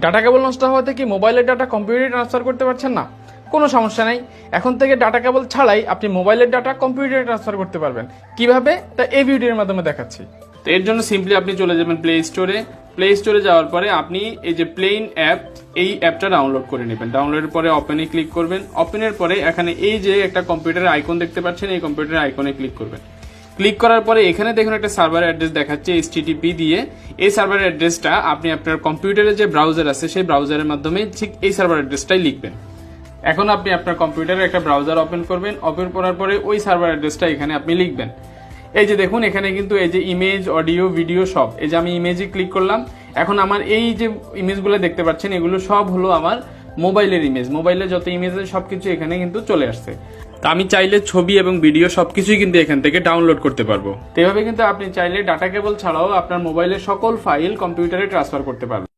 Data cable নষ্ট হওয়াতে কি মোবাইলের ডাটা কম্পিউটারে ট্রান্সফার করতে পারছেন না? কোনো সমস্যা নাই, এখন থেকে ডাটা কেবল ছাড়াই আপনি মোবাইলের ডাটা কম্পিউটারে ট্রান্সফার করতে পারবেন। কিভাবে তা এই ভিডিওর মাধ্যমে দেখাচ্ছি। তো এর জন্য সিম্পলি আপনি চলে যাবেন প্লে স্টোরে যাওয়ার পরে আপনি এই যে প্লেন অ্যাপ, এই অ্যাপটা ডাউনলোড করে নেবেন। ডাউনলোডের পরে ওপেনে ক্লিক করবেন। ওপেনের পরে এখানে এই যে একটা কম্পিউটারের আইকন দেখতে পাচ্ছেন, এই কম্পিউটারের আইকনে ক্লিক করবেন। ক্লিক করার পরে এখানে দেখুন একটা সার্ভার অ্যাড্রেস দেখাচ্ছে HTTP দিয়ে। এই সার্ভার অ্যাড্রেসটা আপনি আপনার কম্পিউটারে যে ব্রাউজার আছে সেই ব্রাউজারের মাধ্যমে ঠিক এই সার্ভার অ্যাড্রেসটাই লিখবেন। এখন আপনি আপনার কম্পিউটারে একটা ব্রাউজার ওপেন করবেন। ওপেন করার পরে ওই সার্ভার অ্যাড্রেসটা এখানে আপনি লিখবেন। এই যে দেখুন এখানে কিন্তু এই যে ইমেজ, অডিও, ভিডিও সব, এই যে আমি ইমেজে ক্লিক করলাম। এখন আমার এই যে ইমেজগুলো দেখতে পাচ্ছেন এগুলো সব হলো আমার মোবাইলের ইমেজ। মোবাইলের যত ইমেজ আছে সবকিছু এখানে কিন্তু চলে আসছে। তা আমি চাইলে ছবি এবং ভিডিও সবকিছুই কিন্তু এখান থেকে ডাউনলোড করতে পারবো। তো এভাবে কিন্তু আপনি চাইলে ডাটা কেবল ছাড়াও আপনার মোবাইলের সকল ফাইল কম্পিউটারে ট্রান্সফার করতে পারবেন।